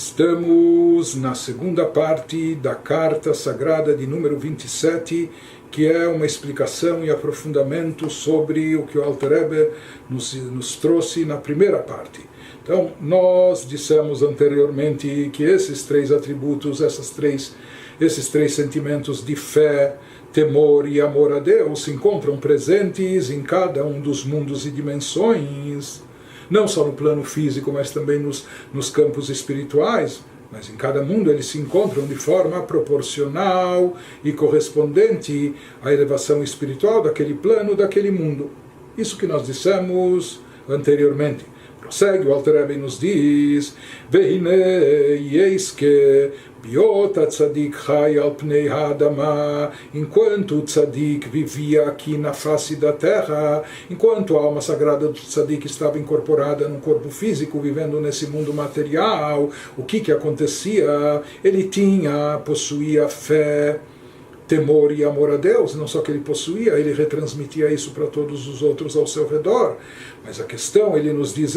Estamos na segunda parte da Carta Sagrada de número 27, que é uma explicação e aprofundamento sobre o que o Alter Rebbe nos trouxe na primeira parte. Então, nós dissemos anteriormente que esses três atributos, esses três sentimentos de fé, temor e amor a Deus se encontram presentes em cada um dos mundos e dimensões, não só no plano físico, mas também nos campos espirituais. Mas em cada mundo eles se encontram de forma proporcional e correspondente à elevação espiritual daquele plano, daquele mundo. Isso que nós dissemos anteriormente. Prossegue, o Alter Rebbe nos diz: Ve'hine yeis que biot tzadik chai al pnei ha'adama. Enquanto o tzadik vivia aqui na face da terra, enquanto a alma sagrada do tzadik estava incorporada num corpo físico, vivendo nesse mundo material, o que acontecia? Ele possuía fé, temor e amor a Deus. Não só que ele possuía, ele retransmitia isso para todos os outros ao seu redor. Mas a questão, ele nos diz,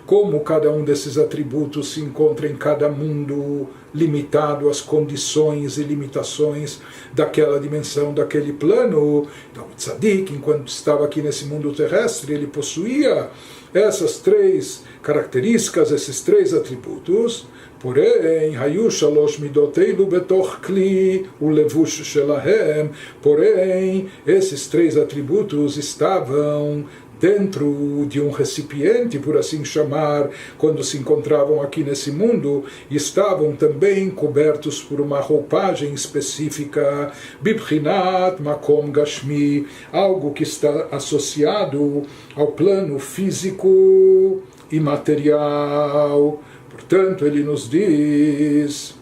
como cada um desses atributos se encontra em cada mundo, limitado às condições e limitações daquela dimensão, daquele plano. Então o tzadik, enquanto estava aqui nesse mundo terrestre, ele possuía essas três características, esses três atributos. Porém, hayu shalosh midoteilu betoch kli ulevush shelahem. Porém, esses três atributos estavam dentro de um recipiente, por assim chamar, quando se encontravam aqui nesse mundo, e estavam também cobertos por uma roupagem específica, bibchinat makom gashmi, algo que está associado ao plano físico e material. Portanto, ele nos diz,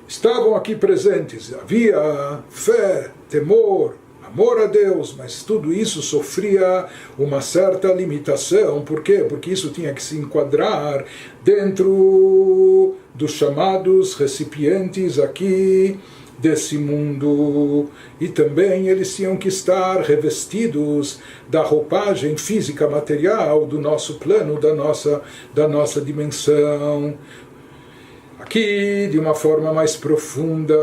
estavam aqui presentes, havia fé, temor, amor a Deus, mas tudo isso sofria uma certa limitação. Por quê? Porque isso tinha que se enquadrar dentro dos chamados recipientes aqui desse mundo, e também eles tinham que estar revestidos da roupagem física material do nosso plano, da nossa dimensão. Aqui, de uma forma mais profunda,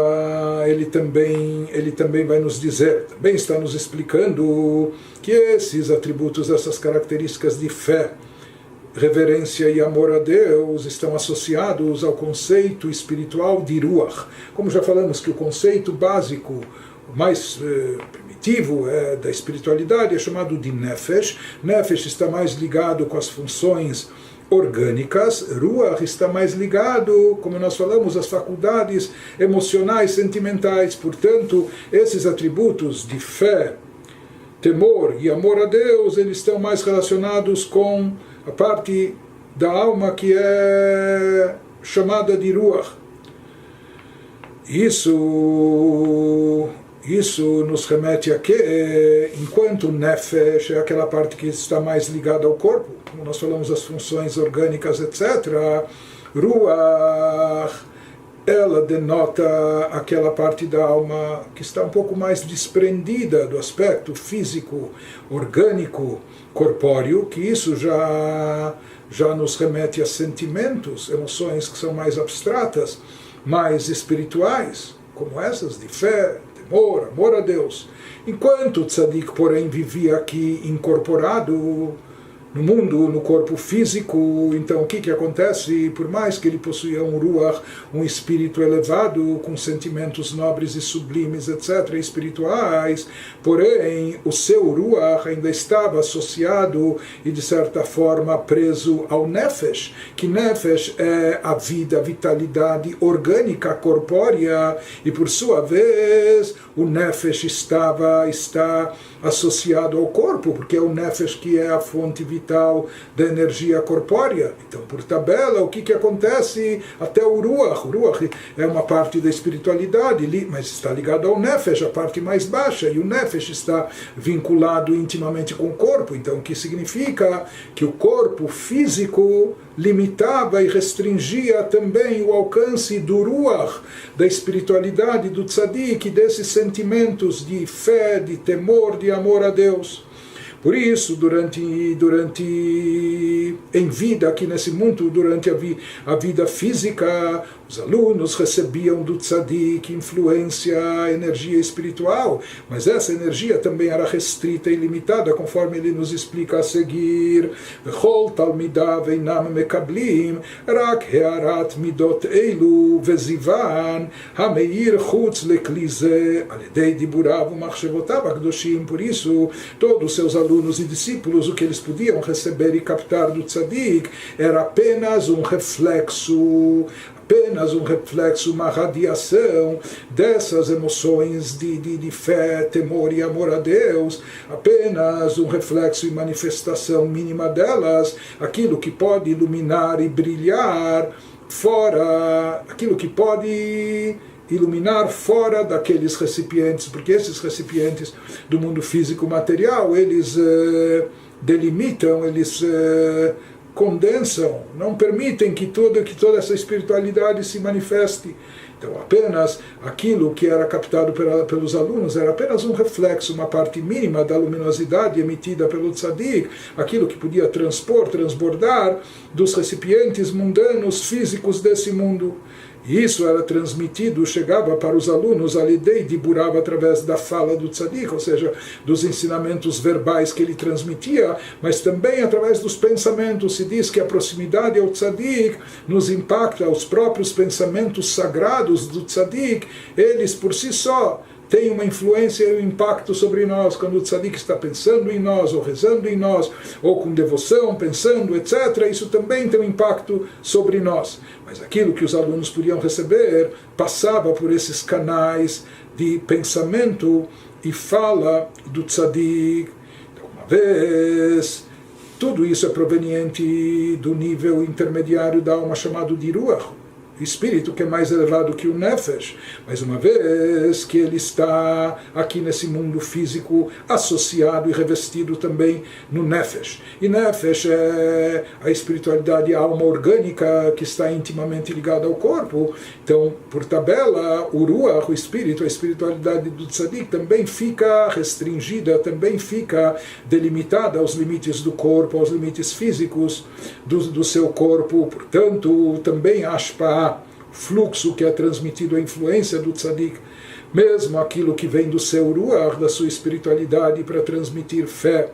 ele também vai nos dizer, também está nos explicando que esses atributos, essas características de fé, reverência e amor a Deus estão associados ao conceito espiritual de Ruach. Como já falamos que o conceito básico, mais primitivo da espiritualidade é chamado de Nefesh. Nefesh está mais ligado com as funções orgânicas, Ruach está mais ligado, como nós falamos, às faculdades emocionais, sentimentais. Portanto, esses atributos de fé, temor e amor a Deus, eles estão mais relacionados com a parte da alma que é chamada de Ruach. Isso nos remete a que, enquanto Nefesh é aquela parte que está mais ligada ao corpo, como nós falamos, as funções orgânicas, etc., Ruach, ela denota aquela parte da alma que está um pouco mais desprendida do aspecto físico, orgânico, corpóreo, que isso já nos remete a sentimentos, emoções que são mais abstratas, mais espirituais, como essas de fé, temor, amor a Deus. Enquanto o tzadik, porém, vivia aqui incorporado no mundo, no corpo físico, então o que acontece? Por mais que ele possuía um Ruach, um espírito elevado, com sentimentos nobres e sublimes, etc., espirituais, porém o seu Ruach ainda estava associado e de certa forma preso ao Nefesh, que Nefesh é a vida, a vitalidade orgânica, corpórea, e por sua vez o Nefesh está associado ao corpo, porque é o Nefesh que é a fonte vital da energia corpórea. Então, por tabela, o que acontece? Até o Ruach. O Ruach é uma parte da espiritualidade, mas está ligado ao Nefesh, a parte mais baixa, e o Nefesh está vinculado intimamente com o corpo. Então, o que significa? Que o corpo físico limitava e restringia também o alcance do Ruach, da espiritualidade do tzadik, desses sentimentos de fé, de temor, de amor a Deus. Por isso, em vida aqui nesse mundo, durante a vida física, os alunos recebiam do tzadik influência, energia espiritual, mas essa energia também era restrita e limitada, conforme ele nos explica a seguir. V'chol talmidav einam mekablim rak hearat midot eilu vezivan hameir chutz lekli ze al yedei diburav umachshevotav akdoshim. Por isso, todos os seus alunos e discípulos, o que eles podiam receber e captar do tzadik era apenas um reflexo, uma radiação dessas emoções de fé, temor e amor a Deus, apenas um reflexo e manifestação mínima delas, aquilo que pode iluminar e brilhar fora, aquilo que pode iluminar fora daqueles recipientes, porque esses recipientes do mundo físico material, eles delimitam, eles condensam, não permitem que toda essa espiritualidade se manifeste. Então, apenas aquilo que era captado pelos alunos era apenas um reflexo, uma parte mínima da luminosidade emitida pelo tzadik, aquilo que podia transbordar dos recipientes mundanos, físicos desse mundo. E isso era transmitido, chegava para os alunos a ideia de Burava através da fala do tzadik, ou seja, dos ensinamentos verbais que ele transmitia, mas também através dos pensamentos. Se diz que a proximidade ao tzadik nos impacta, os próprios pensamentos sagrados do tzadik, eles por si só tem uma influência e um impacto sobre nós. Quando o tzadik está pensando em nós, ou rezando em nós, ou com devoção, pensando, etc., isso também tem um impacto sobre nós. Mas aquilo que os alunos podiam receber passava por esses canais de pensamento e fala do tzadik. Então, uma vez, tudo isso é proveniente do nível intermediário da alma chamado de Ruach, espírito que é mais elevado que o Nefesh, mas uma vez que ele está aqui nesse mundo físico associado e revestido também no Nefesh. E Nefesh é a espiritualidade, a alma orgânica que está intimamente ligada ao corpo. Então, por tabela, o Ruach, o espírito, a espiritualidade do Tzadik também fica restringida, também fica delimitada aos limites do corpo, aos limites físicos do seu corpo. Portanto, também Ashpa, fluxo que é transmitido, a influência do tzadik, mesmo aquilo que vem do seu ruach, da sua espiritualidade, para transmitir fé,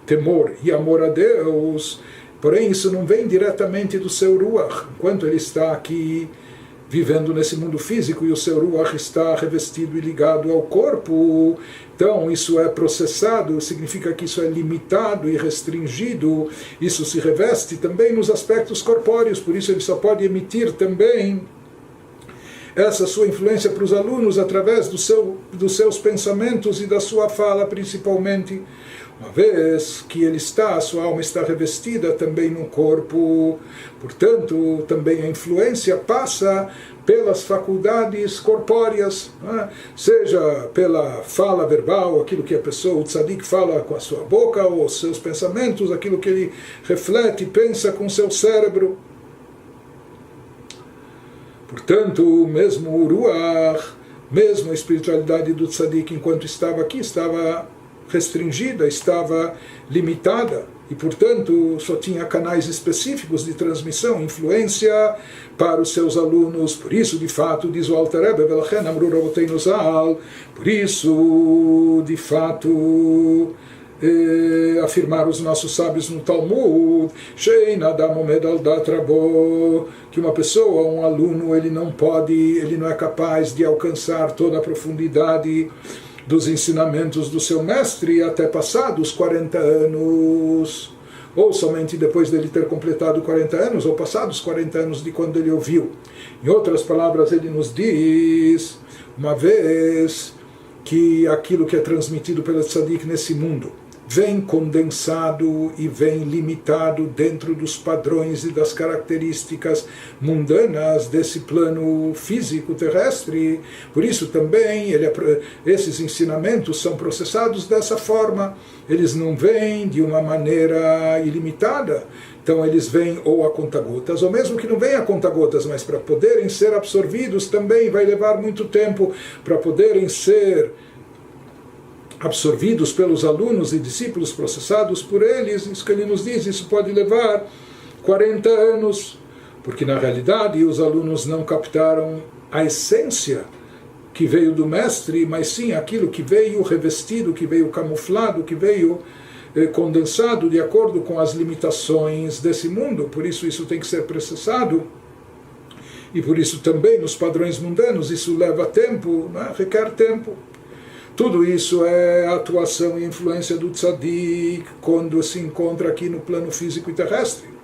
temor e amor a Deus, porém isso não vem diretamente do seu ruach, enquanto ele está aqui vivendo nesse mundo físico e o seu ruach está revestido e ligado ao corpo. Então isso é processado, significa que isso é limitado e restringido, isso se reveste também nos aspectos corpóreos, por isso ele só pode emitir também essa sua influência para os alunos através dos seus pensamentos e da sua fala principalmente. Uma vez que ele está, a sua alma está revestida também no corpo, portanto, também a influência passa pelas faculdades corpóreas, né? Seja pela fala verbal, aquilo que a pessoa, o tzadik, fala com a sua boca, ou os seus pensamentos, aquilo que ele reflete, pensa com seu cérebro. Portanto, mesmo o Ruach, mesmo a espiritualidade do tzadik, enquanto estava aqui, estava restringida, estava limitada, e portanto só tinha canais específicos de transmissão, influência para os seus alunos. Por isso, de fato, diz o Alter Rebbe, Velachen amru Raboteinu Zal, por isso, de fato, afirmaram os nossos sábios no Talmud, Shein Adam Omed Al Dat Rabo, que uma pessoa, um aluno, ele não é capaz de alcançar toda a profundidade dos ensinamentos do seu mestre até passados 40 anos, ou somente depois dele ter completado 40 anos, ou passados 40 anos de quando ele ouviu. Em outras palavras, ele nos diz, uma vez que aquilo que é transmitido pelo tzadik nesse mundo vem condensado e vem limitado dentro dos padrões e das características mundanas desse plano físico terrestre. Por isso também esses ensinamentos são processados dessa forma. Eles não vêm de uma maneira ilimitada. Então eles vêm ou a conta-gotas, ou mesmo que não venham a conta-gotas, mas para poderem ser absorvidos também vai levar muito tempo para poderem ser absorvidos pelos alunos e discípulos, processados por eles. Isso que ele nos diz, isso pode levar 40 anos, porque na realidade os alunos não captaram a essência que veio do mestre, mas sim aquilo que veio revestido, que veio camuflado, que veio condensado de acordo com as limitações desse mundo. Por isso isso tem que ser processado, e por isso também nos padrões mundanos isso leva tempo, né? Requer tempo. Tudo isso é a atuação e influência do tzadik quando se encontra aqui no plano físico e terrestre.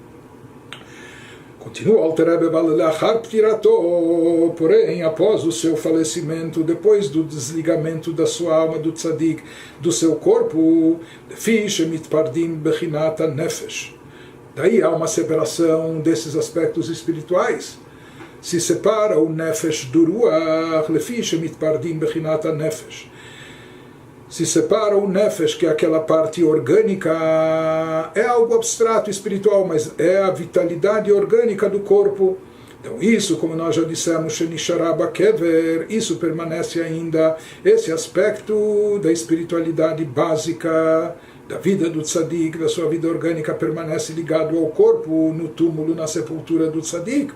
Continua Alter Rebbe, porém, após o seu falecimento, depois do desligamento da sua alma, do tzadik, do seu corpo, daí há uma separação desses aspectos espirituais. Se separa o nefesh do ruach, se separa o nefesh, que é aquela parte orgânica, é algo abstrato, espiritual, mas é a vitalidade orgânica do corpo. Então isso, como nós já dissemos, isso permanece ainda, esse aspecto da espiritualidade básica, da vida do tzadik, da sua vida orgânica, permanece ligado ao corpo, no túmulo, na sepultura do tzadik.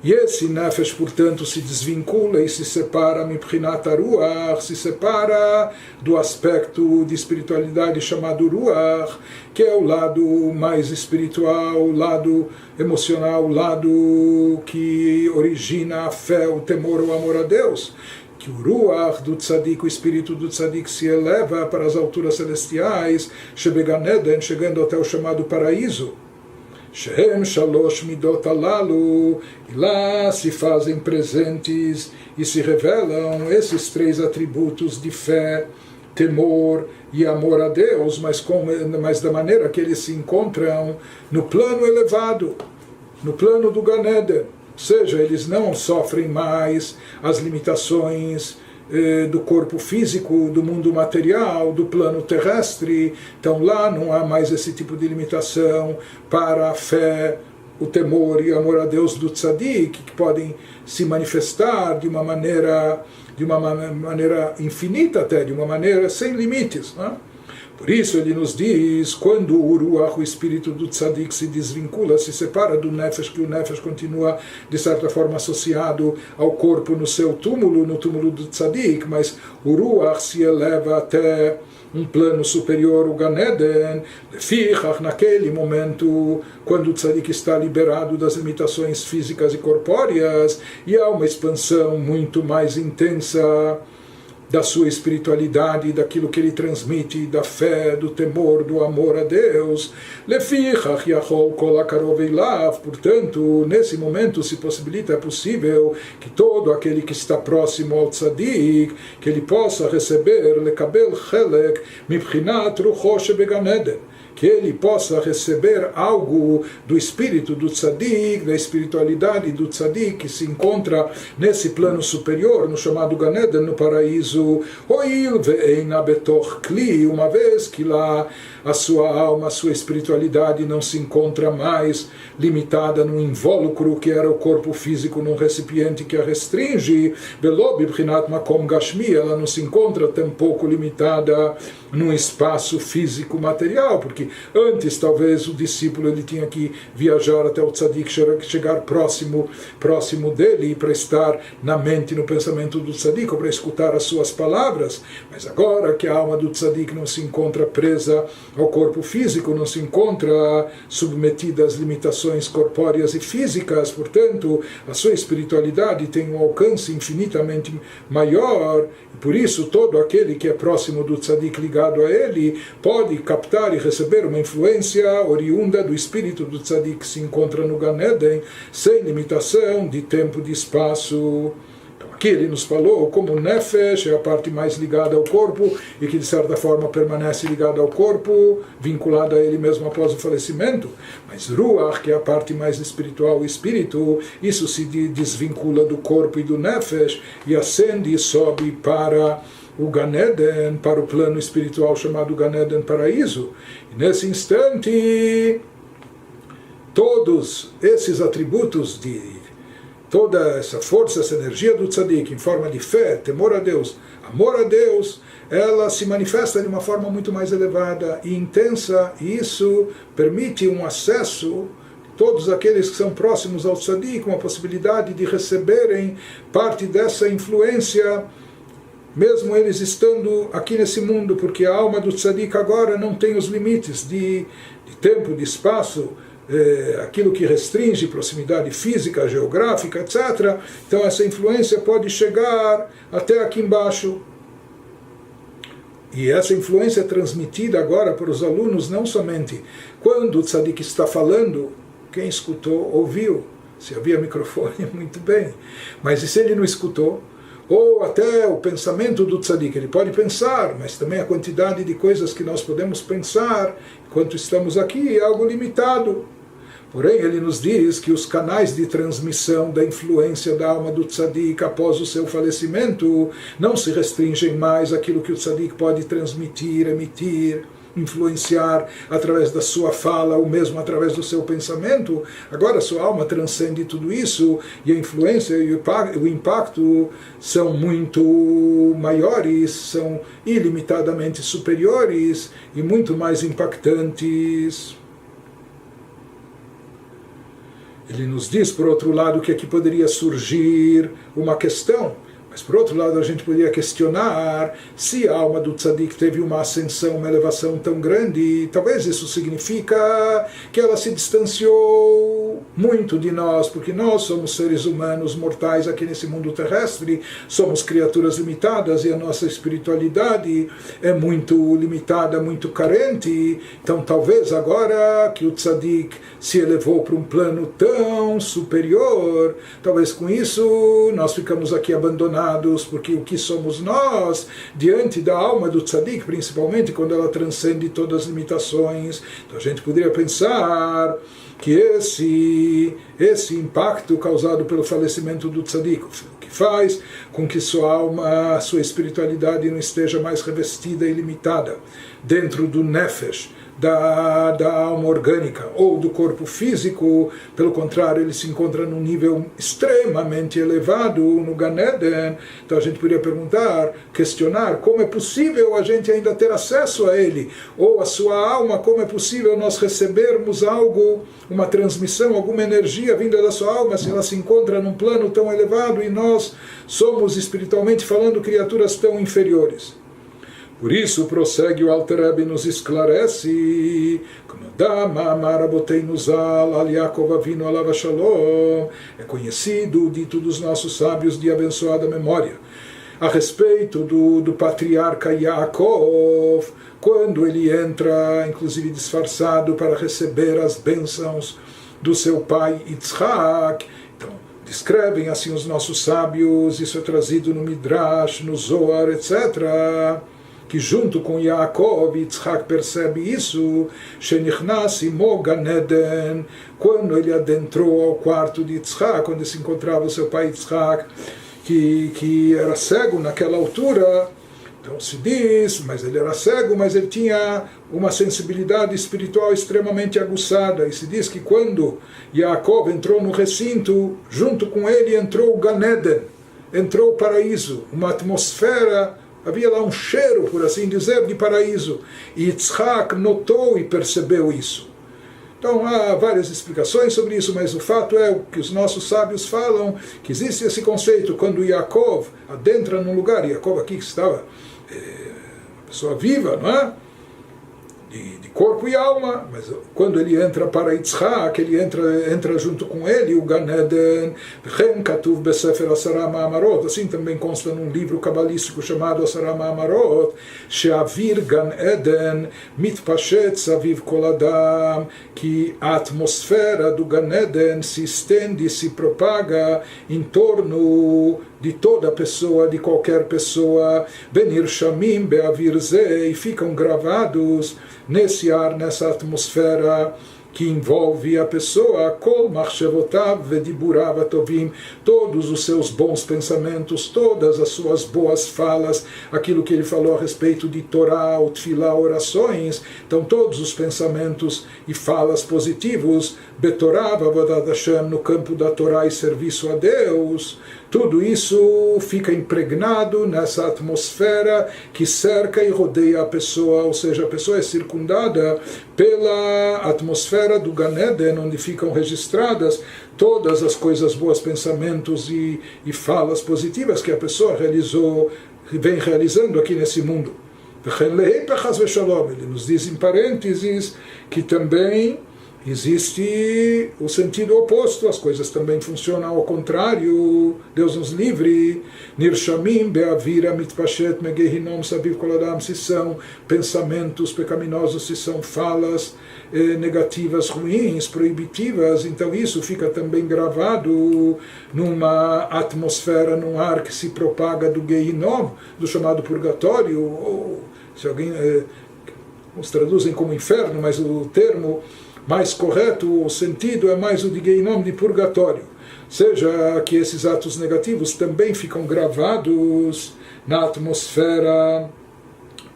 E esse nefesh, portanto, se desvincula e se separa, mipchinat ruach, se separa do aspecto de espiritualidade chamado ruach, que é o lado mais espiritual, o lado emocional, o lado que origina a fé, o temor, o amor a Deus. Que o ruach do tzadik, o espírito do tzadik, se eleva para as alturas celestiais, shebeganeden, chegando até o chamado paraíso. Shem Shalosh Midot Alalu, e lá se fazem presentes e se revelam esses três atributos de fé, temor e amor a Deus, mas da maneira que eles se encontram no plano elevado, no plano do Gan Eden. Ou seja, eles não sofrem mais as limitações do corpo físico, do mundo material, do plano terrestre. Então lá não há mais esse tipo de limitação para a fé, o temor e o amor a Deus do tzadik, que podem se manifestar de uma maneira infinita, até de uma maneira sem limites, né? Por isso ele nos diz, quando o ruach, o espírito do tzadik, se desvincula, se separa do nefesh, que o nefesh continua de certa forma associado ao corpo no seu túmulo, no túmulo do tzadik, mas o ruach se eleva até um plano superior, o Gan Eden, naquele momento, quando o tzadik está liberado das limitações físicas e corpóreas, e há uma expansão muito mais intensa da sua espiritualidade, daquilo que ele transmite, da fé, do temor, do amor a Deus. Portanto, nesse momento se possibilita, é possível que todo aquele que está próximo ao tzadik, que ele possa receber lekabel chelek mibchinat rucho shebegan Eden, que ele possa receber algo do espírito do tzadik, da espiritualidade do tzadik, que se encontra nesse plano superior, no chamado Gan Eden, no paraíso, uma vez que lá a sua alma, a sua espiritualidade não se encontra mais limitada num invólucro que era o corpo físico, num recipiente que a restringe, ela não se encontra tampouco limitada num espaço físico material, porque antes talvez o discípulo ele tinha que viajar até o tzadik, chegar próximo dele para estar na mente, no pensamento do tzadik, ou para escutar as suas palavras. Mas agora que a alma do tzadik não se encontra presa ao corpo físico, não se encontra submetida às limitações corpóreas e físicas, portanto a sua espiritualidade tem um alcance infinitamente maior, e por isso todo aquele que é próximo do tzadik, ligado a ele, pode captar e receber uma influência oriunda do espírito do tzadik que se encontra no Gan Eden, sem limitação de tempo, de espaço. Então aqui ele nos falou como o nefesh é a parte mais ligada ao corpo e que de certa forma permanece ligada ao corpo, vinculada a ele mesmo após o falecimento. Mas ruach, que é a parte mais espiritual, o espírito, isso se desvincula do corpo e do nefesh e ascende e sobe para o Gan Eden, para o plano espiritual chamado Gan Eden, paraíso. E nesse instante, todos esses atributos toda essa força, essa energia do tzadik, em forma de fé, temor a Deus, amor a Deus, ela se manifesta de uma forma muito mais elevada e intensa, e isso permite um acesso todos aqueles que são próximos ao tzadik, com a possibilidade de receberem parte dessa influência, mesmo eles estando aqui nesse mundo, porque a alma do tzadik agora não tem os limites de tempo, de espaço, aquilo que restringe proximidade física, geográfica, etc. Então essa influência pode chegar até aqui embaixo. E essa influência é transmitida agora para os alunos não somente quando o tzadik está falando, quem escutou, ouviu. Se havia microfone, muito bem. Mas e se ele não escutou? Ou até o pensamento do tzadik, ele pode pensar, mas também a quantidade de coisas que nós podemos pensar enquanto estamos aqui é algo limitado. Porém, ele nos diz que os canais de transmissão da influência da alma do tzadik após o seu falecimento não se restringem mais àquilo que o tzadik pode transmitir, emitir, influenciar através da sua fala ou mesmo através do seu pensamento. Agora sua alma transcende tudo isso e a influência e o impacto são muito maiores, são ilimitadamente superiores e muito mais impactantes. Ele nos diz, por outro lado, que aqui poderia surgir uma questão. Mas, por outro lado, a gente poderia questionar se a alma do tzadik teve uma ascensão, uma elevação tão grande. Talvez isso significa que ela se distanciou muito de nós, porque nós somos seres humanos mortais aqui nesse mundo terrestre, somos criaturas limitadas e a nossa espiritualidade é muito limitada, muito carente. Então, talvez agora que o tzadik se elevou para um plano tão superior, talvez com isso nós ficamos aqui abandonados, porque o que somos nós diante da alma do tzadik, principalmente quando ela transcende todas as limitações. Então a gente poderia pensar que esse impacto causado pelo falecimento do tzadik, que faz com que sua alma, sua espiritualidade não esteja mais revestida e limitada dentro do nefesh, da alma orgânica ou do corpo físico. Pelo contrário, ele se encontra num nível extremamente elevado no Gan Eden. Então a gente poderia perguntar, questionar como é possível a gente ainda ter acesso a ele, ou a sua alma, como é possível nós recebermos algo, uma transmissão, alguma energia vinda da sua alma, se ela se encontra num plano tão elevado e nós somos, espiritualmente falando, criaturas tão inferiores. Por isso, prossegue o Alter Rebbe, nos esclarece, é conhecido o dito dos nossos sábios de abençoada memória, a respeito do patriarca Yaakov, quando ele entra, inclusive disfarçado, para receber as bênçãos do seu pai Yitzhak. Então, descrevem assim os nossos sábios, isso é trazido no Midrash, no Zohar, etc., que junto com Yaakov, Yitzhak percebe isso, Shenichnas imo Gan Eden, quando ele adentrou ao quarto de Yitzhak, onde se encontrava o seu pai Yitzhak, que era cego naquela altura. Então se diz, mas ele era cego, mas ele tinha uma sensibilidade espiritual extremamente aguçada, e se diz que quando Yaakov entrou no recinto, junto com ele entrou o Gan Eden, entrou o paraíso, uma atmosfera. Havia lá um cheiro, por assim dizer, de paraíso. E Yitzhak notou e percebeu isso. Então há várias explicações sobre isso, mas o fato é que os nossos sábios falam que existe esse conceito quando Yaakov adentra num lugar, Yaakov aqui que estava, uma pessoa viva, não é? De corpo e alma, mas quando ele entra para Yitzhak, ele entra junto com ele, o Gan Eden, assim também consta num livro cabalístico chamado Asara Ma'amarot, She'avir Gan Eden mitpashet saviv kol adam, que a atmosfera do Gan Eden se estende, se propaga em torno de toda pessoa, de qualquer pessoa, benir shamim be'avir ze, e ficam gravados nesse ar, nessa atmosfera, que envolve a pessoa, kol machshevotav vediburav atovim, todos os seus bons pensamentos, todas as suas boas falas, aquilo que ele falou a respeito de Torá, ou Tfilá, orações, então todos os pensamentos e falas positivos, betorá, avodat Hashem, no campo da Torá e serviço a Deus, tudo isso fica impregnado nessa atmosfera que cerca e rodeia a pessoa, ou seja, a pessoa é circundada pela atmosfera do Gan Eden, onde ficam registradas todas as coisas boas, pensamentos e falas positivas que a pessoa vem realizando aqui nesse mundo. Ele nos diz em parênteses que também existe o sentido oposto, as coisas também funcionam ao contrário. Deus nos livre. Nirshamim be'avira mitpashet megehinom sabiv kol adam, se são pensamentos pecaminosos, se são falas negativas, ruins, proibitivas, então isso fica também gravado numa atmosfera, num ar que se propaga do Gehinom, do chamado purgatório, ou se alguém os traduzem como inferno, mas o termo mais correto, o sentido é mais o de Gehinom, de purgatório. Seja que esses atos negativos também ficam gravados na atmosfera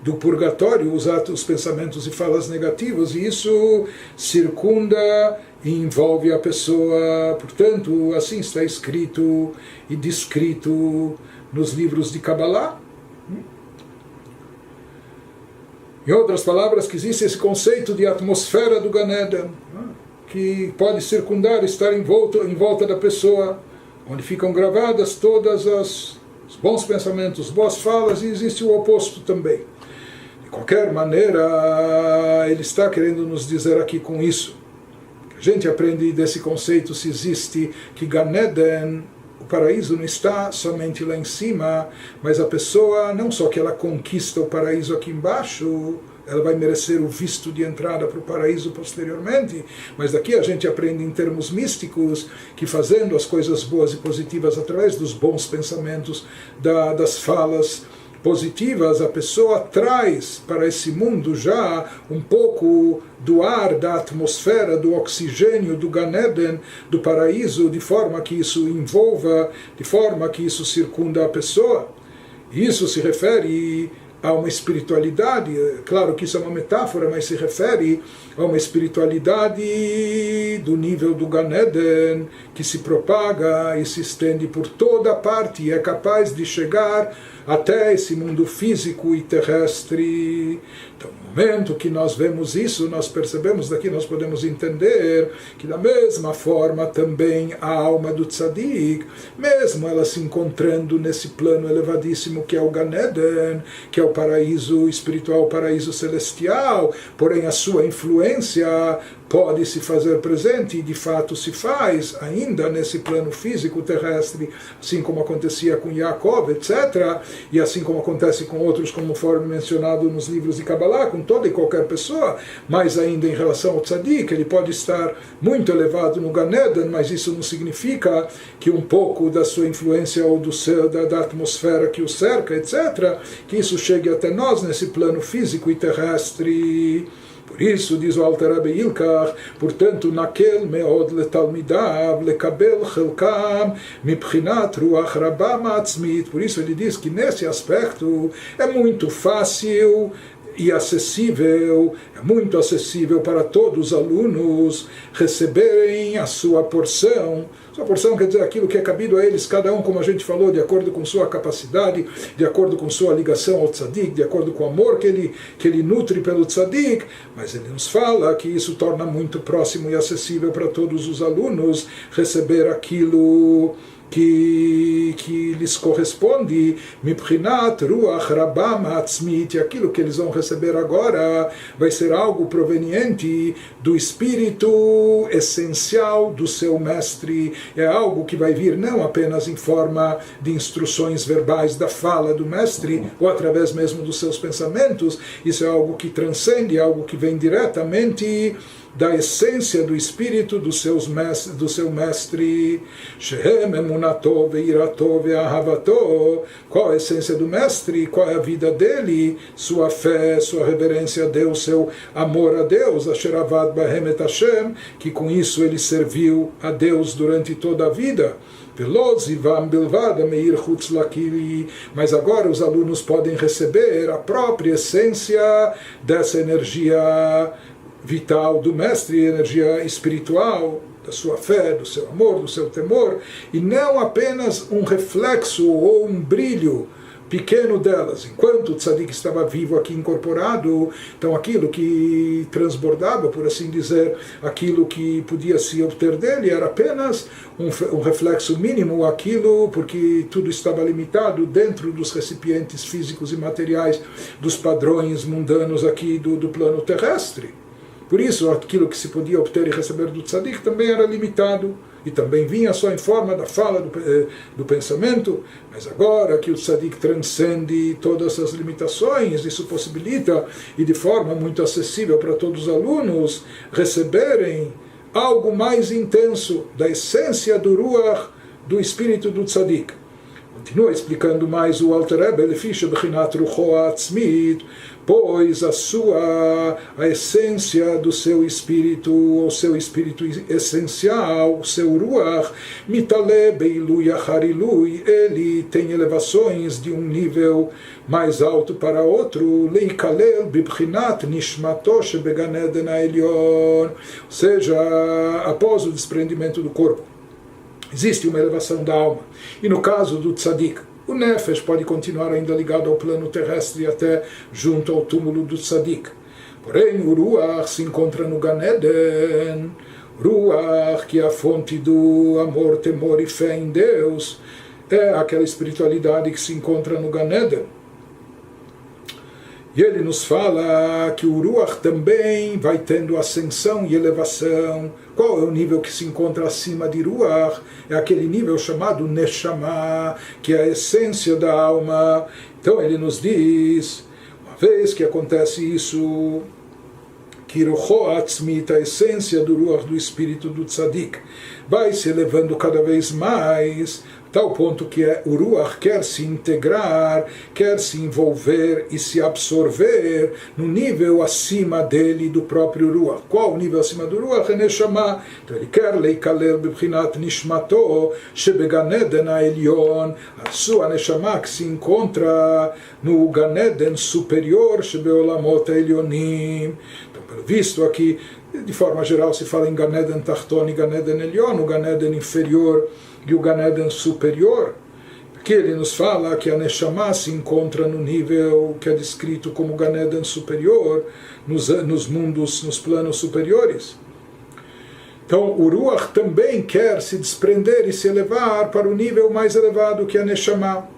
do purgatório, os pensamentos e falas negativos, e isso circunda e envolve a pessoa. Portanto, assim está escrito e descrito nos livros de Kabbalah. Em outras palavras, que existe esse conceito de atmosfera do Gan Eden, que pode circundar, estar em volta da pessoa, onde ficam gravadas todas os bons pensamentos, boas falas, e existe o oposto também. De qualquer maneira, ele está querendo nos dizer aqui com isso. A gente aprende desse conceito, se existe, que Gan Eden, o paraíso, não está somente lá em cima, mas a pessoa, não só que ela conquista o paraíso aqui embaixo, ela vai merecer o visto de entrada para o paraíso posteriormente, mas daqui a gente aprende em termos místicos que fazendo as coisas boas e positivas através dos bons pensamentos, das falas positivas, a pessoa traz para esse mundo já um pouco do ar, da atmosfera, do oxigênio, do Gan Eden, do paraíso, de forma que isso envolva, de forma que isso circunda a pessoa. Isso se refere a uma espiritualidade, claro que isso é uma metáfora, mas se refere a uma espiritualidade do nível do Gan Eden, que se propaga e se estende por toda parte e é capaz de chegar até esse mundo físico e terrestre. Então, no momento que nós vemos isso, nós percebemos daqui, nós podemos entender que da mesma forma também a alma do Tzadik, mesmo ela se encontrando nesse plano elevadíssimo que é o Gan Eden, que é o paraíso espiritual, o paraíso celestial, porém a sua influência pode se fazer presente, e de fato se faz, ainda nesse plano físico terrestre, assim como acontecia com Yaakov, etc., e assim como acontece com outros, conforme mencionado nos livros de Kabbalah, com toda e qualquer pessoa, mas ainda em relação ao Tzadik, ele pode estar muito elevado no Gan Eden, mas isso não significa que um pouco da sua influência ou do céu, da atmosfera que o cerca, etc., que isso chegue até nós nesse plano físico e terrestre. Por isso, diz o Alter Rebbe Ilkach, portanto, naquel meod letalmidav lekabel chelkam mibchinat ruach rabba ma'atzmit. Por isso ele diz que nesse aspecto é muito fácil e acessível, é muito acessível para todos os alunos receberem a sua porção. Sua porção quer dizer aquilo que é cabido a eles, cada um, como a gente falou, de acordo com sua capacidade, de acordo com sua ligação ao Tzadik, de acordo com o amor que ele nutre pelo Tzadik, mas ele nos fala que isso torna muito próximo e acessível para todos os alunos receber aquilo que lhes corresponde, mibchinat ruach rabba ma'atzmit, aquilo que eles vão receber agora vai ser algo proveniente do espírito essencial do seu mestre, é algo que vai vir não apenas em forma de instruções verbais da fala do mestre, ou através mesmo dos seus pensamentos, isso é algo que transcende, algo que vem diretamente da essência do espírito do seu mestre. Shehem emunato veirato ve'ahavato. Qual a essência do mestre? Qual é a vida dele? Sua fé, sua reverência a Deus, seu amor a Deus. Asher avad bahem et Hashem, que com isso ele serviu a Deus durante toda a vida. Mas agora os alunos podem receber a própria essência dessa energia vital do mestre, energia espiritual, da sua fé, do seu amor, do seu temor, e não apenas um reflexo ou um brilho pequeno delas. Enquanto o tzadik estava vivo aqui incorporado, então aquilo que transbordava, por assim dizer, aquilo que podia se obter dele era apenas um reflexo mínimo, aquilo porque tudo estava limitado dentro dos recipientes físicos e materiais, dos padrões mundanos aqui do plano terrestre. Por isso, aquilo que se podia obter e receber do tzadik também era limitado, e também vinha só em forma da fala, do pensamento, mas agora que o tzadik transcende todas essas limitações, isso possibilita, e de forma muito acessível para todos os alunos, receberem algo mais intenso da essência do Ruach, do espírito do tzadik. Continua explicando mais o Alter Rebbe, Lefisha bechinat rucho atzmit, pois a essência do seu espírito, o seu espírito essencial, o seu Ruach, mitale beilui acharilui, ele tem elevações de um nível mais alto para outro, leikalel bibchinat nishmato shebegan eden ha'elyon, ou seja, após o desprendimento do corpo, existe uma elevação da alma. E no caso do tzadik, o nefesh pode continuar ainda ligado ao plano terrestre até junto ao túmulo do tzadik. Porém, o Ruach se encontra no Gan Eden. Ruach, que é a fonte do amor, temor e fé em Deus, é aquela espiritualidade que se encontra no Gan Eden. E ele nos fala que o Ruach também vai tendo ascensão e elevação. Qual é o nível que se encontra acima de Ruach? É aquele nível chamado Neshama, que é a essência da alma. Então ele nos diz, uma vez que acontece isso, que Rucho Atzmit, a essência do Ruach, do espírito do Tzadik, vai se elevando cada vez mais, tal ponto que o Ruach quer se integrar, quer se envolver e se absorver no nível acima dele, do próprio Ruach. Qual o nível acima do Ruach? É Neshama. Então ele quer leikalel bibchinat nishmato shebegan eden ha'elyon, a sua Neshama que se encontra no Gan Eden superior, shebeolamot ha'elyonim. Então, pelo visto aqui, de forma geral se fala em Gan Eden Tachton e Gan Eden Elyon, o Gan Eden inferior e o Gan Eden superior. Aqui ele nos fala que a Neshama se encontra no nível que é descrito como Gan Eden superior, nos mundos, nos planos superiores. Então o Ruach também quer se desprender e se elevar para o nível mais elevado que é a Neshama.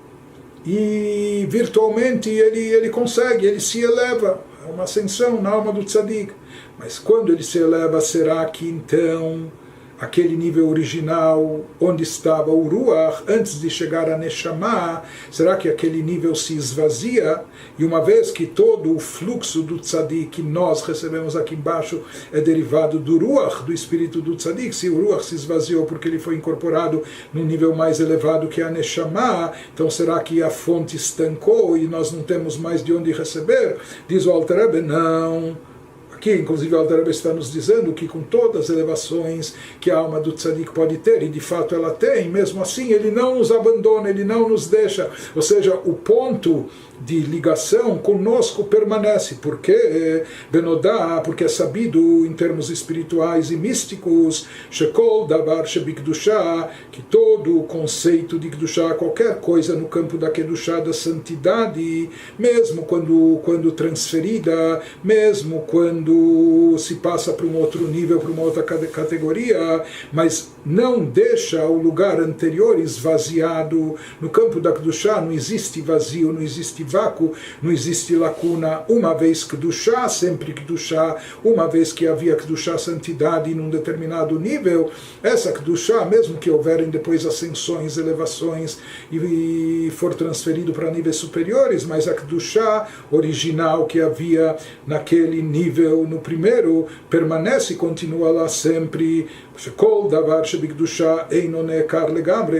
E virtualmente ele consegue, ele se eleva. É uma ascensão na alma do Tzadik. Mas quando ele se eleva, será que então aquele nível original onde estava o Ruach, antes de chegar a Neshama, será que aquele nível se esvazia? E uma vez que todo o fluxo do Tzadik que nós recebemos aqui embaixo é derivado do Ruach, do espírito do Tzadik, se o Ruach se esvaziou porque ele foi incorporado num nível mais elevado que a Neshama, então será que a fonte estancou e nós não temos mais de onde receber? Diz o Alter Rebbe, não. Aqui, inclusive, o Alter Rebbe está nos dizendo que com todas as elevações que a alma do tzadik pode ter, e de fato ela tem, mesmo assim ele não nos abandona, ele não nos deixa, ou seja, o ponto de ligação conosco permanece, porque Benodá, porque é sabido em termos espirituais e místicos, Shekol Davar Shebikdushá, que todo o conceito de Kdushá, qualquer coisa no campo da Kedushá, da santidade, mesmo quando transferida, mesmo quando se passa para um outro nível, para uma outra categoria, mas não deixa o lugar anterior esvaziado. No campo da Kedushá não existe vazio, não existe vácuo, não existe lacuna. Uma vez Kedushá, sempre Kedushá, uma vez que havia Kedushá, santidade num determinado nível, essa Kedushá, mesmo que houverem depois ascensões, elevações e for transferido para níveis superiores, mas a Kedushá original que havia naquele nível nível, no primeiro, permanece e continua lá sempre.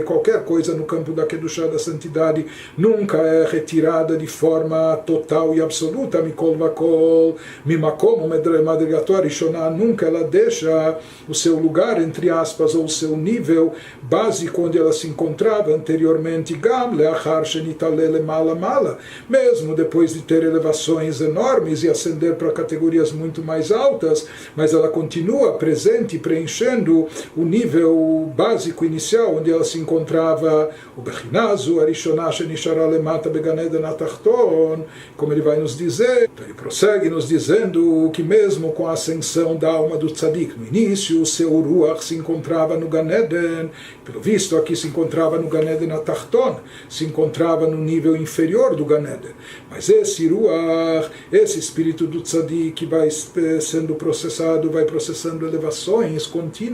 Qualquer coisa no campo da Kedushá, da santidade, nunca é retirada de forma total e absoluta. Mikol vakol, mimakom, madrigator Rishoná, nunca ela deixa o seu lugar, entre aspas, ou o seu nível básico onde ela se encontrava anteriormente. Gam leachar shenitale mala mala, mesmo depois de ter elevações enormes e ascender para categorias muito mais altas, mas ela continua presente, preenchendo o nível básico inicial onde ela se encontrava. O Bechinazu, Arishoná Shenishara Lemata Began Eden Atachton, como ele vai nos dizer. Então ele prossegue nos dizendo que mesmo com a ascensão da alma do Tzadik, no início o seu Ruach se encontrava no Gan Eden, pelo visto aqui se encontrava no Gan Eden Atachton, se encontrava no nível inferior do Gan Eden. Mas esse Ruach, esse espírito do Tzadik vai sendo processado, vai processando elevações contínuas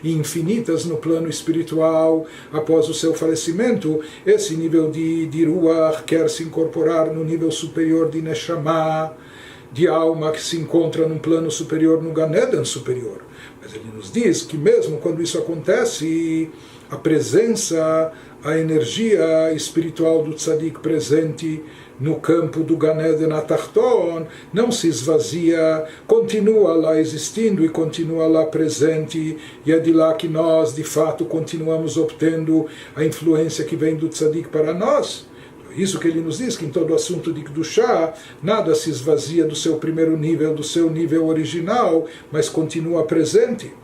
e infinitas no plano espiritual após o seu falecimento. Esse nível de Ruach quer se incorporar no nível superior de Neshama, de alma que se encontra num plano superior, no Gan Eden superior. Mas ele nos diz que mesmo quando isso acontece, a presença, a energia espiritual do Tzadik presente no campo do Gan Eden Atachton não se esvazia, continua lá existindo e continua lá presente, e é de lá que nós de fato continuamos obtendo a influência que vem do Tzadik para nós. Isso que ele nos diz, que em todo o assunto de Kedushá, nada se esvazia do seu primeiro nível, do seu nível original, mas continua presente.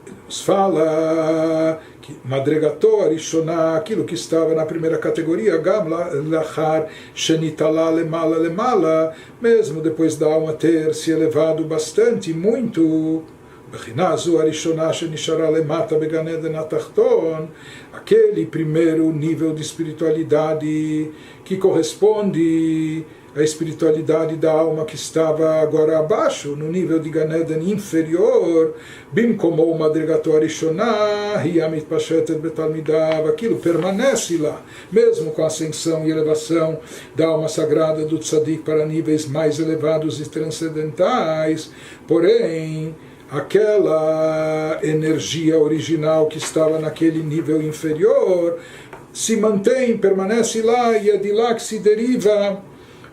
Ele nos fala que Madregator, Rishoná, aquilo que estava na primeira categoria, Gam lachar shenitala lemala lemala, mesmo depois da alma ter se elevado bastante, muito, Bechinazu Arishoná shenishara lemata began eden atachton, aquele primeiro nível de espiritualidade que corresponde a espiritualidade da alma que estava agora abaixo, no nível de Gan Eden inferior, bimkomo madrigator Rishoná, hiamit pashetet betalmidav, aquilo permanece lá, mesmo com a ascensão e elevação da alma sagrada do Tzadik para níveis mais elevados e transcendentais, porém, aquela energia original que estava naquele nível inferior se mantém, permanece lá, e é de lá que se deriva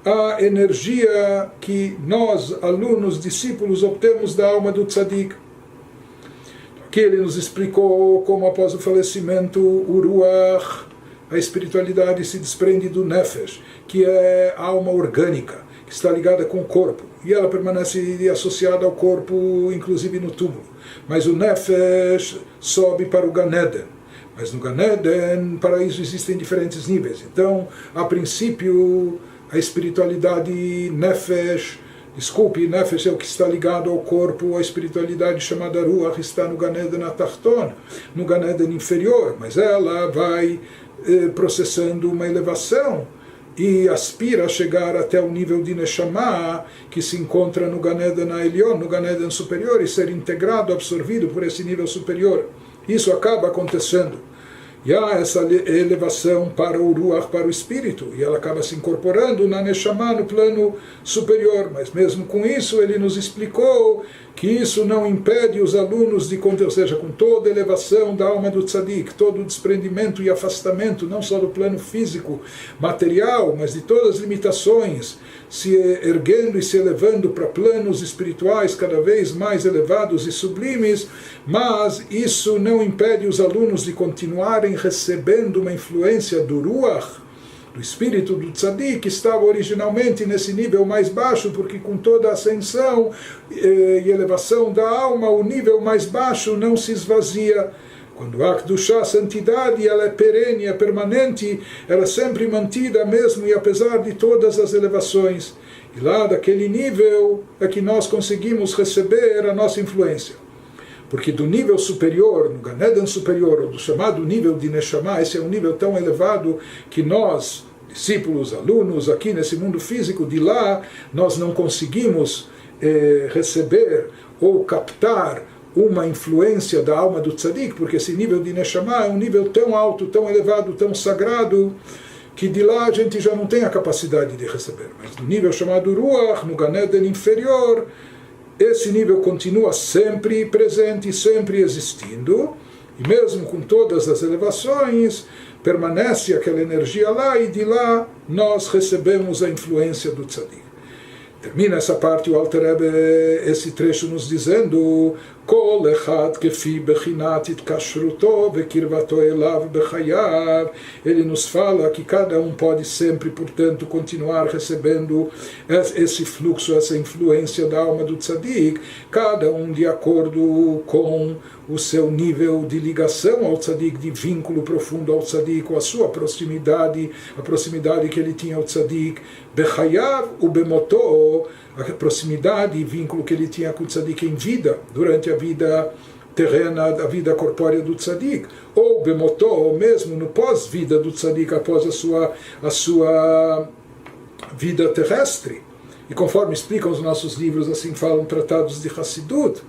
a energia que nós, alunos, discípulos, obtemos da alma do Tzadik. Aqui ele nos explicou como após o falecimento o Ruach, a espiritualidade, se desprende do Nefesh, que é a alma orgânica, que está ligada com o corpo, e ela permanece associada ao corpo, inclusive no túmulo. Mas o Nefesh sobe para o Gan Eden. Mas no Gan Eden, para isso existem diferentes níveis. Então, a princípio, a espiritualidade Nefesh é o que está ligado ao corpo, a espiritualidade chamada Ruach está no Gan Eden Atachton, no Gan Eden inferior, mas ela vai processando uma elevação e aspira a chegar até o nível de Neshama, que se encontra no Gan Eden Elyon, no Gan Eden superior, e ser integrado, absorvido por esse nível superior. Isso acaba acontecendo. E há essa elevação para o Ruach, para o espírito, e ela acaba se incorporando na Neshama, no plano superior. Mas mesmo com isso, ele nos explicou que isso não impede os alunos de, ou seja, com toda a elevação da alma do Tzadik, todo o desprendimento e afastamento, não só do plano físico, material, mas de todas as limitações, se erguendo e se elevando para planos espirituais cada vez mais elevados e sublimes, mas isso não impede os alunos de continuarem recebendo uma influência do Ruach, do espírito do Tzadik, que estava originalmente nesse nível mais baixo, porque com toda a ascensão e elevação da alma, o nível mais baixo não se esvazia. Quando a Kedushá, a santidade, ela é perene, é permanente, ela é sempre mantida mesmo e apesar de todas as elevações. E lá daquele nível é que nós conseguimos receber a nossa influência. Porque do nível superior, no Gan Eden superior, ou do chamado nível de Neshama, esse é um nível tão elevado que nós, discípulos, alunos, aqui nesse mundo físico, de lá, nós não conseguimos receber ou captar uma influência da alma do Tzadik, porque esse nível de Neshama é um nível tão alto, tão elevado, tão sagrado, que de lá a gente já não tem a capacidade de receber. Mas no nível chamado Ruach, no Gan Eden inferior, esse nível continua sempre presente, sempre existindo, e mesmo com todas as elevações, permanece aquela energia lá, e de lá nós recebemos a influência do Tzadik. Termina essa parte o Alter Rebbe, esse trecho nos dizendo: Kol echad kefi bechinat itkashruto vekirvato elav bechayav. Ele nos fala que cada um pode sempre, portanto, continuar recebendo esse fluxo, essa influência da alma do Tzadik, cada um de acordo com o seu nível de ligação ao Tzadik, de vínculo profundo ao Tzadik, com a sua proximidade, a proximidade que ele tinha ao Tzadik, bechayav u bemoto, a proximidade e vínculo que ele tinha com o Tzadik em vida, durante a vida terrena, a vida corpórea do Tzadik, ou bemotó, ou mesmo no pós-vida do Tzadik, após a sua vida terrestre. E conforme explicam os nossos livros, assim falam tratados de Hassidut,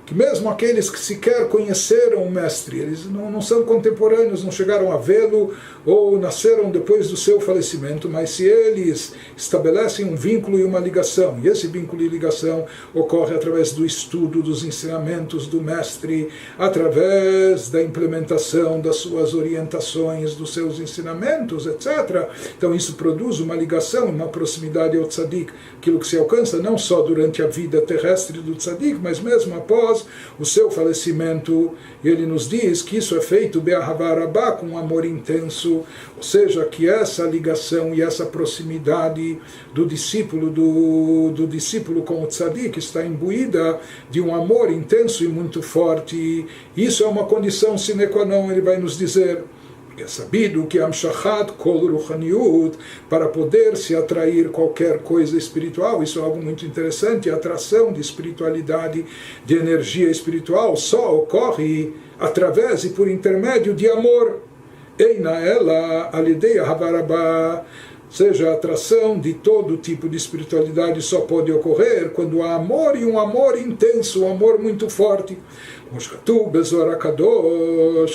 que mesmo aqueles que sequer conheceram o mestre, eles não são contemporâneos, não chegaram a vê-lo ou nasceram depois do seu falecimento, mas se eles estabelecem um vínculo e uma ligação, e esse vínculo e ligação ocorre através do estudo dos ensinamentos do mestre, através da implementação das suas orientações, dos seus ensinamentos, etc. Então isso produz uma ligação, uma proximidade ao Tzadik, aquilo que se alcança não só durante a vida terrestre do Tzadik, mas mesmo após o seu falecimento. E ele nos diz que isso é feito be'ahavá rabá, com um amor intenso, ou seja, que essa ligação e essa proximidade do discípulo com o Tzadik está imbuída de um amor intenso e muito forte. Isso é uma condição sine qua non, ele vai nos dizer. É sabido que Amshachat Kol Ruchaniut, para poder se atrair qualquer coisa espiritual, isso é algo muito interessante, a atração de espiritualidade, de energia espiritual, só ocorre através e por intermédio de amor. Eina ela alideia havarabá, seja, a atração de todo tipo de espiritualidade só pode ocorrer quando há amor, e um amor intenso, um amor muito forte.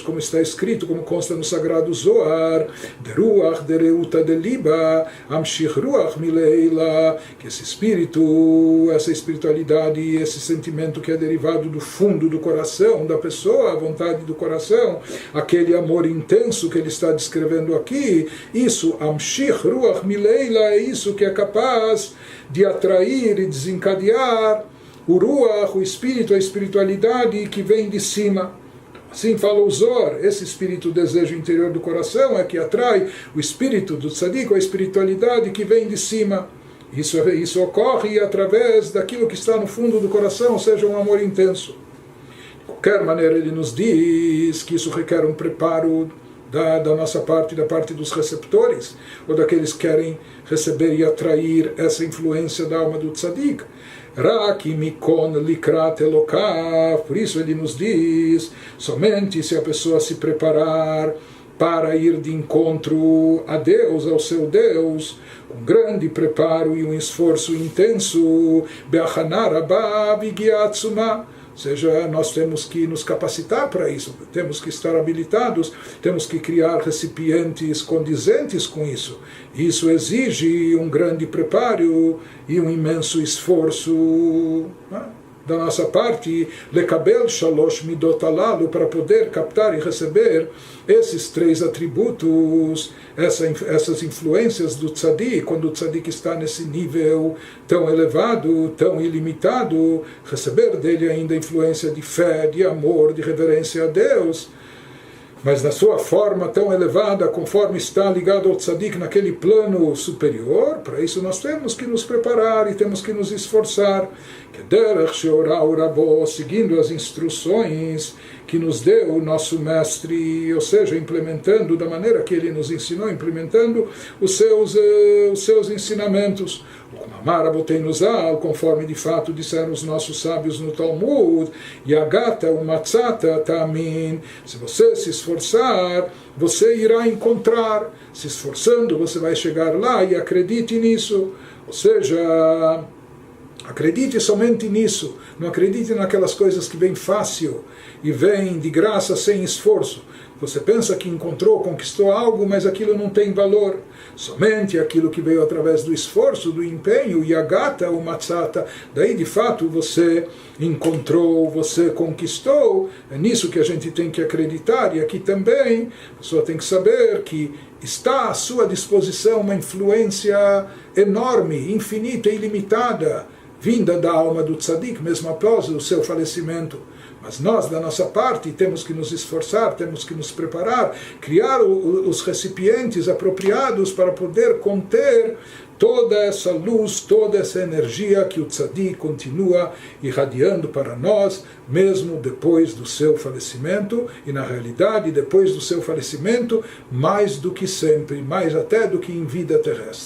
Como está escrito, como consta no Sagrado Zohar, Deruach dereuta deliba, amshich ruach mileila, que esse espírito, essa espiritualidade, esse sentimento que é derivado do fundo do coração da pessoa, a vontade do coração, aquele amor intenso que ele está descrevendo aqui, isso, amshich ruach mileila, é isso que é capaz de atrair e desencadear o Ruach, o espírito, a espiritualidade que vem de cima. Assim fala o Zohar, esse espírito, o desejo interior do coração, é que atrai o espírito do Tzadik, a espiritualidade que vem de cima. Isso ocorre através daquilo que está no fundo do coração, ou seja, um amor intenso. De qualquer maneira, ele nos diz que isso requer um preparo da nossa parte, da parte dos receptores, ou daqueles que querem receber e atrair essa influência da alma do Tzadik. Por isso ele nos diz, somente se a pessoa se preparar para ir de encontro a Deus, ao seu Deus, com grande preparo e um esforço intenso, ou seja, nós temos que nos capacitar para isso, temos que estar habilitados, temos que criar recipientes condizentes com isso. Isso exige um grande preparo e um imenso esforço da nossa parte, lekabel shalosh midot alalu, para poder captar e receber esses três atributos, essas influências do Tzadik. Quando o Tzadik está nesse nível tão elevado, tão ilimitado, receber dele ainda a influência de fé, de amor, de reverência a Deus, mas na sua forma tão elevada, conforme está ligado ao Tzadik naquele plano superior. Para isso nós temos que nos preparar e temos que nos esforçar, seguindo as instruções que nos deu o nosso mestre, ou seja, implementando da maneira que ele nos ensinou, implementando os seus ensinamentos. Conforme de fato disseram os nossos sábios no Talmud, Yagata umatzata tamin, se você se esforçar, você irá encontrar. Se esforçando, você vai chegar lá, e acredite nisso. Ou seja, acredite somente nisso, não acredite naquelas coisas que vêm fácil e vêm de graça sem esforço. Você pensa que encontrou, conquistou algo, mas aquilo não tem valor. Somente aquilo que veio através do esforço, do empenho, e agata, o matzata, daí de fato você encontrou, você conquistou. É nisso que a gente tem que acreditar. E aqui também a pessoa tem que saber que está à sua disposição uma influência enorme, infinita e ilimitada, vinda da alma do tzadik, mesmo após o seu falecimento. Mas nós, da nossa parte, temos que nos esforçar, temos que nos preparar, criar os recipientes apropriados para poder conter toda essa luz, toda essa energia que o tzadik continua irradiando para nós, mesmo depois do seu falecimento, e na realidade, depois do seu falecimento, mais do que sempre, mais até do que em vida terrestre.